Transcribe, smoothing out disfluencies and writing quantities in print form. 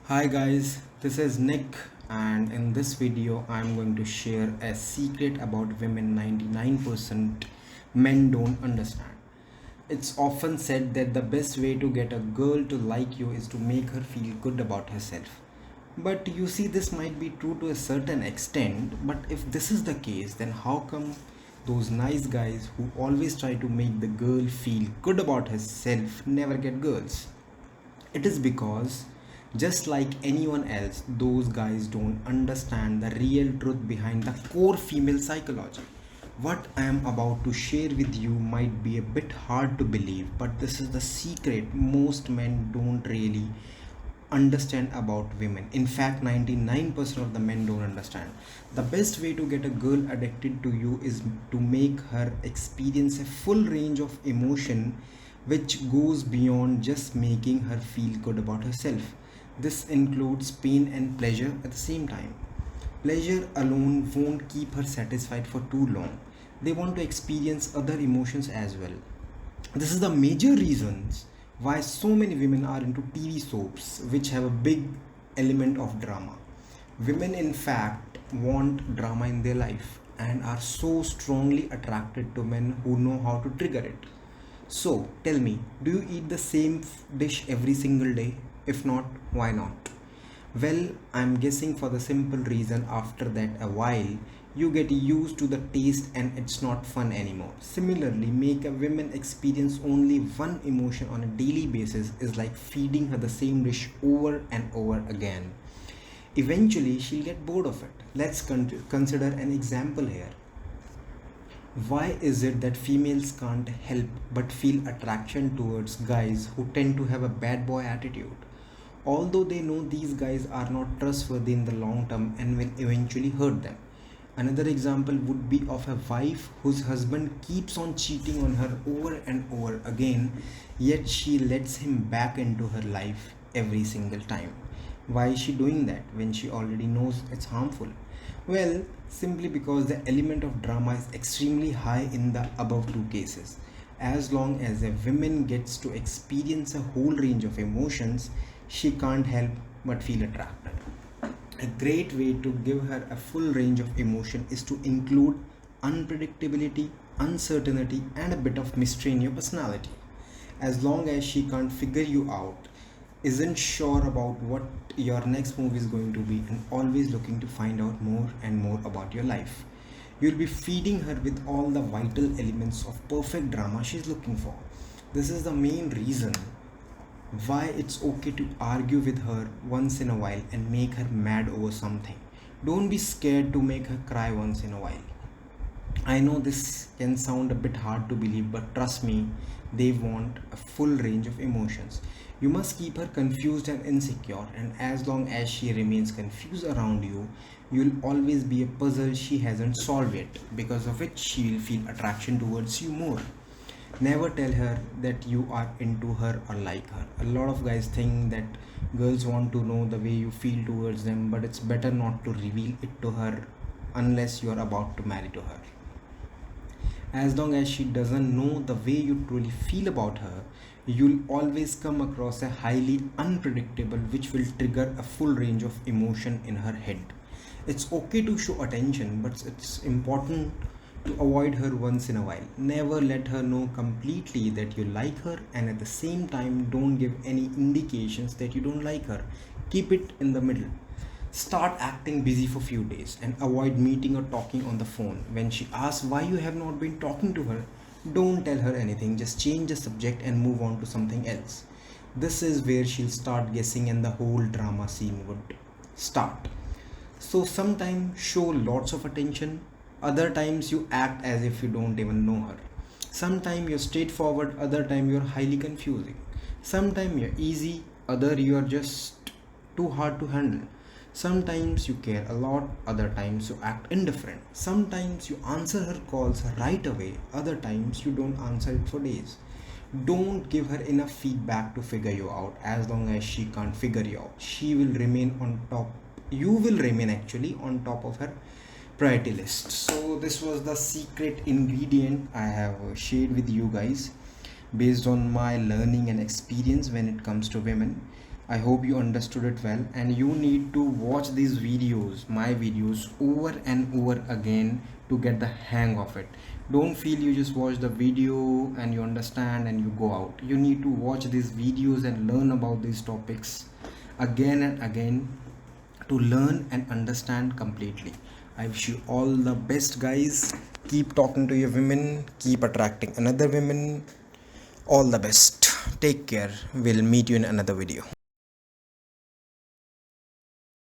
Hi guys, this is Nick, and in this video I'm going to share a secret about women 99% men don't understand. It's often said that the best way to get a girl to like you is to make her feel good about herself. But you see, this might be true to a certain extent, but if this is the case, then how come those nice guys who always try to make the girl feel good about herself never get girls? It is because, just like anyone else, those guys don't understand the real truth behind the core female psychology. What I am about to share with you might be a bit hard to believe, but this is the secret most men don't really understand about women. In fact, 99% of the men don't understand. The best way to get a girl addicted to you is to make her experience a full range of emotion which goes beyond just making her feel good about herself. This includes pain and pleasure at the same time. Pleasure alone won't keep her satisfied for too long. They want to experience other emotions as well. This is the major reasons why so many women are into TV soaps, which have a big element of drama. Women, in fact, want drama in their life and are so strongly attracted to men who know how to trigger it. So, tell me, do you eat the same dish every single day? If not, why not? Well, I'm guessing for the simple reason after that a while you get used to the taste and it's not fun anymore. Similarly, make a woman experience only one emotion on a daily basis is like feeding her the same dish over and over again. Eventually, she'll get bored of it. Let's consider an example here. Why is it that females can't help but feel attraction towards guys who tend to have a bad boy attitude? Although they know these guys are not trustworthy in the long term and will eventually hurt them. Another example would be of a wife whose husband keeps on cheating on her over and over again, yet she lets him back into her life every single time. Why is she doing that when she already knows it's harmful? Well, simply because the element of drama is extremely high in the above two cases. As long as a woman gets to experience a whole range of emotions, she can't help but feel attracted. A great way to give her a full range of emotion is to include unpredictability, uncertainty, and a bit of mystery in your personality. As long as she can't figure you out, isn't sure about what your next move is going to be, and always looking to find out more and more about your life, you'll be feeding her with all the vital elements of perfect drama she's looking for. This is the main reason why it's okay to argue with her once in a while and make her mad over something. Don't be scared to make her cry once in a while. I know this can sound a bit hard to believe, but trust me, they want a full range of emotions. You must keep her confused and insecure, and as long as she remains confused around you, you'll always be a puzzle she hasn't solved yet, because of which she will feel attraction towards you more. Never tell her that you are into her or like her. A lot of guys think that girls want to know the way you feel towards them, but it's better not to reveal it to her unless you are about to marry to her. As long as she doesn't know the way you truly feel about her, you'll always come across a highly unpredictable which will trigger a full range of emotion in her head. It's okay to show attention, but it's important to avoid her once in a while. Never let her know completely that you like her, and at the same time, don't give any indications that you don't like her. Keep it in the middle. Start acting busy for few days and avoid meeting or talking on the phone. When she asks why you have not been talking to her, don't tell her anything, just change the subject and move on to something else. This is where she'll start guessing and the whole drama scene would start. So sometimes show lots of attention, other times you act as if you don't even know her. Sometimes you're straightforward, other time you're highly confusing. Sometimes you're easy, other you're just too hard to handle. Sometimes you care a lot, other times you act indifferent. Sometimes you answer her calls right away, other times you don't answer it for days. Don't give her enough feedback to figure you out. As long as she can't figure you out, she will remain on top. You will remain actually on top of her priority list. So, this was the secret ingredient I have shared with you guys based on my learning and experience when it comes to women. I hope you understood it well, and you need to watch these videos, my videos, over and over again to get the hang of it. Don't feel you just watch the video and you understand and you go out. You need to watch these videos and learn about these topics again and again to learn and understand completely. I wish you all the best, guys. Keep talking to your women, keep attracting another women. All the best. Take care. We'll meet you in another video.